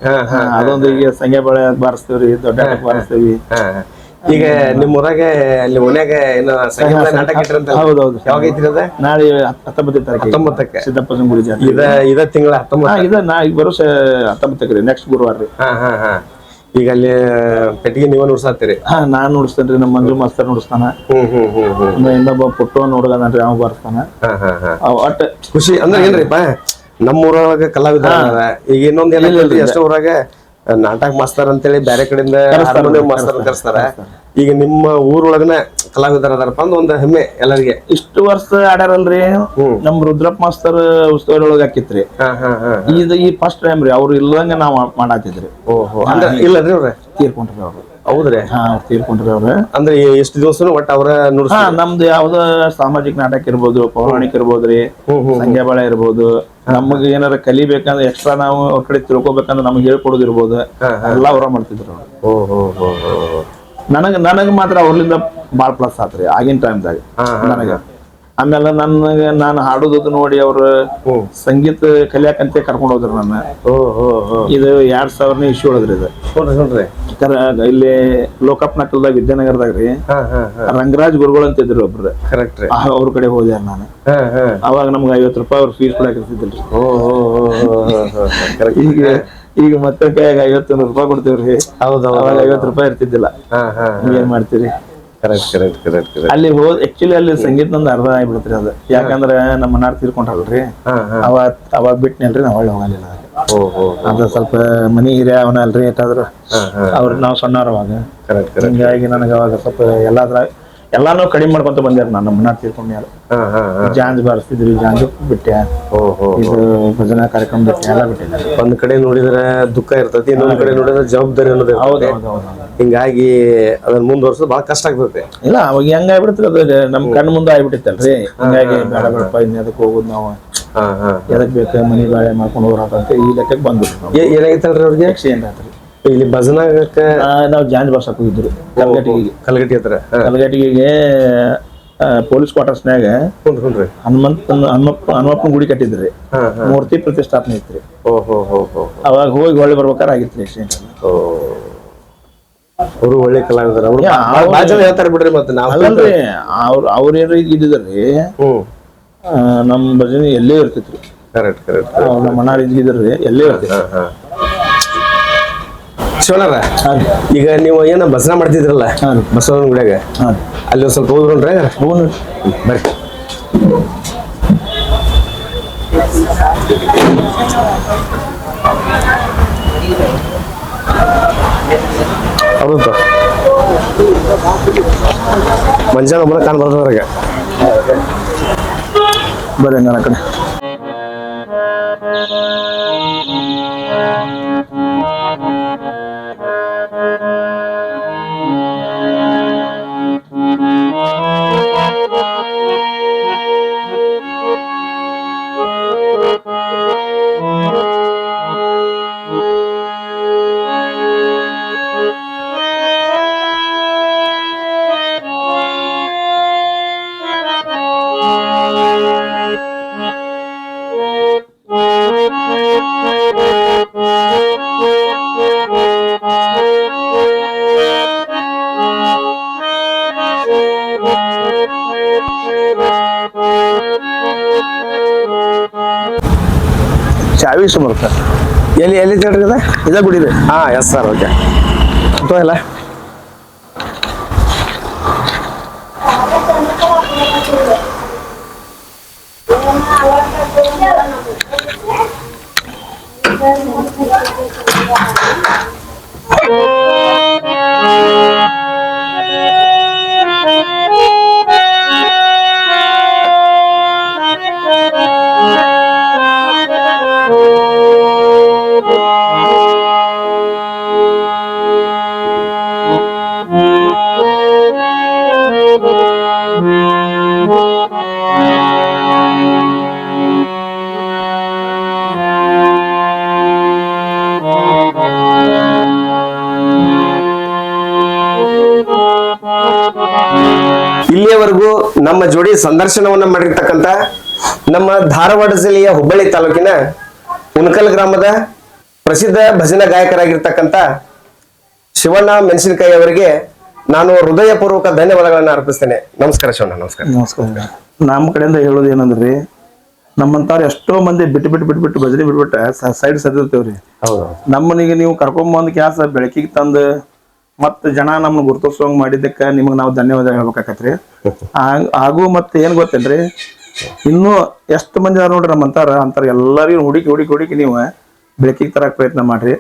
ಅದೊಂದು ಈಗ ಸಂಖ್ಯೆ ಬಳೆ ಬಾರಿಸ್ತೇವ್ರಿ, ದೊಡ್ಡ ಬಾರಿಸ್ತೇವಿ. ಈಗ ನಿಮ್ ಊರಾಗೆ ಅಲ್ಲಿ ಮನ್ಯಾಗ ಏನೋ ಸಂಗೀತ ನಾಟಕ ಇಟ್ಟಿರಂತ ಯಾವಾಗ ಐತ್ರಿ ಅದ? ನಾಳೆ 19ಕ್ಕೆ ಸಿದ್ದಪ್ಪನ ಗುಡಿ ಜಾತ್ರೆ. ಇದ ತಿಂಗಳ 19 ಈಗ ಬರೋ 19ಕ್ಕೆ ರೀ, ನೆಕ್ಸ್ಟ್ ಗುರುವಾರ ರೀ. ಈಗ ಅಲ್ಲಿ ಪೆಟ್ಟಿಗೆ ನೀವ ನುಡ್ಸಾತೀರಿ? ನಾನ್ ನುಡಿಸ್ತೇನ್ರಿ, ನಮ್ಮ ಮಂಜು ಮಾಸ್ತರ್ ನುಡಿಸ್ತಾನ. ಇನ್ನೊಬ್ಬ ಪುಟ್ಟು ನೋಡ್ಗನ್ರಿ ಅವ ಬರ್ತಾನ. ಒಟ್ಟ ಖುಷಿ ಅಂದ್ರೆ ಏನ್ರಿಪ್ಪ, ನಮ್ಮ ಊರೊಳಗ ಕಲಾವಿದ ಈಗ ಇನ್ನೊಂದ್ ಏನಿಲ್ಲ ಎಷ್ಟೋ ಊರಾಗ ನಾಟಕ ಮಾಸ್ತರ್ ಅಂತೇಳಿ ಬೇರೆ ಕಡೆಯಿಂದ ಹಾರ್ಮೋನಿಯಂ ಮಾಸ್ತರ್ ಕರ್ಸ್ತಾರ. ಈಗ ನಿಮ್ಮ ಊರೊಳಗನ ಕಲಾವಿದರ ಅದಾರಪ್ಪ ಅಂದ್ ಒಂದ್ ಹೆಮ್ಮೆ ಎಲ್ಲರಿಗೆ. ಇಷ್ಟು ವರ್ಷ ಆಡ್ಯಾರಲ್ರಿ ನಮ್ ರುದ್ರಪ್ಪ ಮಾಸ್ತರ್ ಉತ್ಸವದೊಳಗ ಹಾಕಿತ್ರಿ. ಈ ಫಸ್ಟ್ ಟೈಮ್ ರೀ, ಅವ್ರು ಇಲ್ಲದಂಗ ನಾವ್ ಮಾಡಾತಿದ್ರಿ. ಇಲ್ಲರಿ ಅವ್ರ ತೀರ್ಕೊಂಡ್ರಿ ಅವ್ರು. ಹೌದ್ರಿ? ತೀರ್ಕೊಂಡ್ರಿ ಅವ್ರ. ಅಂದ್ರೆ ಎಷ್ಟು ದಿವಸ ಒಟ್ಟ ಅವ್ರ ನಮ್ದು ಯಾವ್ದ ಸಾಮಾಜಿಕ ನಾಟಕ ಇರ್ಬೋದು, ಪೌರಾಣಿಕ ಇರ್ಬೋದ್ರಿ, ಸಂಖ್ಯಾ ಬಾಳೆ ಇರ್ಬೋದು, ನಮಗ್ ಏನಾರ ಕಲಿಬೇಕಂದ್ರೆ ಎಕ್ಸ್ಟ್ರಾ ನಾವು ಅವ್ರ ಕಡೆ ತಿಳ್ಕೊಬೇಕಂದ್ರೆ ನಮ್ಗೆ ಹೇಳ್ಕೊಡೋದು ಇರ್ಬೋದು, ಎಲ್ಲ ಅವ್ರ ಮಾಡ್ತಿದ್ರು ಅವ್ರು. ನನಗ ಮಾತ್ರ ಅವ್ರಲಿಂದ ಬಾಳ್ ಪ್ಲಸ್ ಆತ್ರಿ ಆಗಿನ ಟೈಮ್ದಾಗ ನನಗ. ಆಮೇಲೆ ನಾನು ಹಾಡೋದು ನೋಡಿ ಅವ್ರು ಸಂಗೀತ ಕಲಿಯಾಕಂತ ಕರ್ಕೊಂಡ್ ಹೋದ್ರು ನನ್ನ. ಇದು 2000 ಇಶ್ಯೂ ಒಳಗ್ರಿ ಇದು. ಇಲ್ಲಿ ಲೋಕಪ್ ನಕಲ್ದಾಗ ವಿದ್ಯಾನಗರದಾಗ ರೀ ರಂಗರಾಜ್ ಗುರುಗಳು ಅಂತ ಇದ್ರು ಒಬ್ರು. ಅವ್ರ ಕಡೆ ಹೋದೆ ನಾನು. ಅವಾಗ ನಮ್ಗೆ 50 ರೂಪಾಯಿ ಅವ್ರ ಫೀಸ್ ಕೊಡಕ್ ಇರ್ತಿದ್ದಿಲ್ರಿ. ಈಗ ಮತ್ತೆ ಕೈಯಾಗ 50 ರೂಪಾಯಿ ಕೊಡ್ತೇವ್ರಿ. ಅವಾಗ 50 ರೂಪಾಯಿ ಇರ್ತಿದ್ದಿಲ್ಲ. ಏನ್ ಮಾಡ್ತೀರಿ? ಅಲ್ಲಿ ಹೋದ್ ಆಕ್ಚುಲಿ ಅಲ್ಲಿ ಸಂಗೀತ ನಂದು ಅರ್ಧ ಆಗ್ಬಿಡ್ತ್ರಿ ಅದು. ಯಾಕಂದ್ರೆ ನಮ್ಮ ಮನಾರ್ ತೀರ್ಕೊಂಡ್ರಲ್ರಿ, ಅವಾಗ ಬಿಟ್ನಲ್ರಿ, ನಾವ್ ಒಳ್ಳೆ ಹೋಗಲಿಲ್ಲ. ಅದ ಸ್ವಲ್ಪ ಮನಿ ಹಿರಿಯ ಅವನ ಅಲ್ರಿ, ಏಟಾದ್ರು ಅವ್ರ ನಾವ್ ಸಣ್ಣವ್ರ ಅವಾಗ. ಹಿಂಗಾಗಿ ನನಗ ಅವಾಗ ಸ್ವಲ್ಪ ಎಲ್ಲಾನು ಕಡಿಮೆ ಮಾಡ್ಕೊಂತ ಬಂದ್ಯಾರ. ನಾನು ನಮ್ಮ ಮನಾರ್ ತೀರ್ಕೊಂಡ್ಯಾರ. ಜಾಂಜ್ ಬಾರಿಸ್ತಿದ್ವಿ, ಜಾಂಜ್ ಬಿಟ್ಟೆ, ಇದು ಭಜನಾ ಕಾರ್ಯಕ್ರಮ ಬಿಟ್ಟೆ, ಎಲ್ಲ ಬಿಟ್ಟೆ. ಒಂದ್ ಕಡೆ ನೋಡಿದ್ರೆ ದುಃಖ ಇರ್ತೈತಿ, ಇನ್ನೊಂದ್ ಕಡೆ ನೋಡಿದ್ರೆ ಜವಾಬ್ದಾರಿ ಅನ್ನೋದು. ಹಿಂಗಾಗಿ ಅದನ್ನ ಮುಂದುವರ್ಸೋದು ಬಹಳ ಕಷ್ಟ ಆಗ್ತೈತಿ. ಇಲ್ಲ ಅವಾಗ ಹೆಂಗ ಆಗ್ಬಿಡ್ತದೆ, ಅದು ನಮ್ ಕಣ್ ಮುಂದೆ ಆಗ್ಬಿಟ್ಟಿತ್ತಲ್ರಿ. ಹಿಂಗಾಗಿ ಬೇಡ ಬೇಡಪ್ಪ ಇನ್ ಅದಕ್ಕೆ ಹೋಗುದು, ನಾವು ಎದಕ್ ಬೇಕು ಮನಿ ಬಾಳೆ ಮಾಡ್ಕೊಂಡು ಹೋಗ್ರಂತ ಈ ಲೆಕ್ಕಕ್ಕೆ ಬಂದ್ವಿ. ಏನಾಗಿತ್ತಲ್ರಿ ಅವ್ರಿಗೆ? ಆಕ್ಸಿಡೆಂಟ್ ಆತ್ರಿ. ಇಲ್ಲಿ ಭಜನಾಕ ನಾವು ಜಾಂಜ್ ಬಾರ್ಸಕ್ ಹೋಗಿದ್ರಿ ಕಲ್ಗಟ್ಟಿ ಹತ್ರ. ಕಲ್ಗಟ್ಟಿಗೆ ಪೊಲೀಸ್ ಕ್ವಾರ್ಟರ್ಸ್ನಾಗ ಹನುಮಪ್ಪನ ಗುಡಿ ಕಟ್ಟಿದ್ರಿ, ಮೂರ್ತಿ ಪ್ರತಿಷ್ಠಾಪನೆ ಐತ್ರಿ. ಅವಾಗ ಹೋಗಿ ಹೊಳ್ಳಿ ಬರ್ಬೇಕಾರೆ ಆಗಿತ್ರಿ ಆಕ್ಸಿಡೆಂಟ್. ಅವರು ಒಳ್ಳೆ ಕಲಾವಿದರ ಹೇಳ್ತಾರೆ ಬಿಡ್ರಿ. ಮತ್ತೆ ಅಲ್ಲಲ್ರಿ ಅವ್ರೇನು ಇದ್ದಿದ್ರಿ, ನಮ್ ಭಜನೆ ಎಲ್ಲೇ ಇರ್ತಿತ್ರಿ. ನಮ್ಮ ಅಣ್ಣ ಇದ್ದಿದ್ರಿ ಎಲ್ಲೇ ಇರ್ತಿತ್ತು. ಶಿವಣ್ಣರ, ಈಗ ನೀವು ಏನ ಭಜನಾ ಮಾಡ್ತಿದ್ರಲ್ಲ ಬಸವನ ಗುಡಿಯಾಗ, ಅಲ್ಲಿ ಒಂದ್ ಸ್ವಲ್ಪ ಹೋಗ್ರಿ. ಬರ್ರಿ. ಹೌದು ಮಂಜಾನ ಒಬ್ಬರ ಕಾಣ್ ಬರೋದ್ರಾಗ ಬರ್ರಿ ಹಂಗ ಕಡೆ. ಚಾವಿ ಸಮರ್ಥ ಎಲ್ಲಿ ಹೇಳ್ರಿ ಅದ? ಇದ ಗುಡಿ ರೀ. Yes sir, okay. ಇಲ್ಲ ಇಲ್ಲಿಯವರೆಗೂ ನಮ್ಮ ಜೋಡಿ ಸಂದರ್ಶನವನ್ನ ಮಾಡಿರ್ತಕ್ಕಂಥ ನಮ್ಮ ಧಾರವಾಡ ಜಿಲ್ಲೆಯ ಹುಬ್ಬಳ್ಳಿ ತಾಲೂಕಿನ ಉಣಕಲ್ ಗ್ರಾಮದ ಪ್ರಸಿದ್ಧ ಭಜನಾ ಗಾಯಕರಾಗಿರ್ತಕ್ಕಂಥ ಶಿವಣ್ಣ ಮೆಣಸಿನಕಾಯಿ ಅವರಿಗೆ ನಾನು ಹೃದಯಪೂರ್ವಕ ಧನ್ಯವಾದಗಳನ್ನ ಅರ್ಪಿಸ್ತೇನೆ. ನಮಸ್ಕಾರ ಶಿವಣ್ಣ. ನಮಸ್ಕಾರ. ನಮಸ್ಕಾರ. ನಮ್ಮ ಕಡೆಯಿಂದ ಹೇಳೋದು ಏನಂದ್ರಿ, ನಮ್ಮಂತಾರ ಎಷ್ಟೋ ಮಂದಿ ಬಿಟ್ಟು ಭಜನೆ ಬಿಟ್ಬಿಟ್ಟ ಸೈಡ್ ಸದಿರ್ತೇವ್ರಿ. ನಮ್ಮನಿಗೆ ನೀವು ಕರ್ಕೊಂಬಂದ್ ಕ್ಯಾಸ ಬೆಳಕಿಗೆ ತಂದು ಮತ್ತ ಜನ ನಮ್ಮನ್ನ ಗುರುತಿಸೋಂಗ್ ಮಾಡಿದ್ದಕ್ಕೆ ನಿಮಗೆ ನಾವು ಧನ್ಯವಾದ ಹೇಳ್ಬೇಕಾಕತ್ರಿ. ಹಾಗೂ ಮತ್ತೆ ಏನ್ ಗೊತ್ತೇನ್ರಿ, ಇನ್ನೂ ಎಷ್ಟು ಮಂದಿ ಅದಾರ ನೋಡ್ರಿ ಅಂತಾರ ಎಲ್ಲರಿಗೂ ಹುಡುಕಿ ನೀವು ಬೆಳಕಿಗೆ ತರಕ್ ಪ್ರಯತ್ನ ಮಾಡ್ರಿ.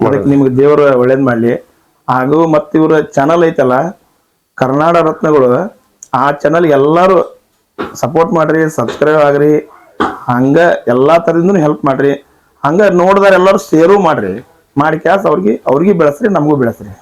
ಅದಕ್ಕೆ ನಿಮ್ಗೆ ದೇವ್ರ ಒಳ್ಳೇದ್ ಮಾಡ್ಲಿ. ಹಾಗೂ ಮತ್ತೆ ಇವ್ರ ಚಾನಲ್ ಐತಲ್ಲ ಕರ್ನಾಡ ರತ್ನಗಳು, ಆ ಚಾನಲ್ ಎಲ್ಲಾರು ಸಪೋರ್ಟ್ ಮಾಡ್ರಿ, ಸಬ್ಸ್ಕ್ರೈಬ್ ಆಗ್ರಿ, ಹಂಗ ಎಲ್ಲಾ ತರದಿಂದನು ಹೆಲ್ಪ್ ಮಾಡ್ರಿ. ಹಂಗ ನೋಡಿದಾರ ಎಲ್ಲಾರು ಶೇರು ಮಾಡ್ರಿ, ಮಾಡಿ ಕ್ಯಾಸ್ ಅವ್ರಿಗೆ ಬೆಳೆಸ್ರಿ, ನಮಗೂ ಬೆಳೆಸ್ರಿ.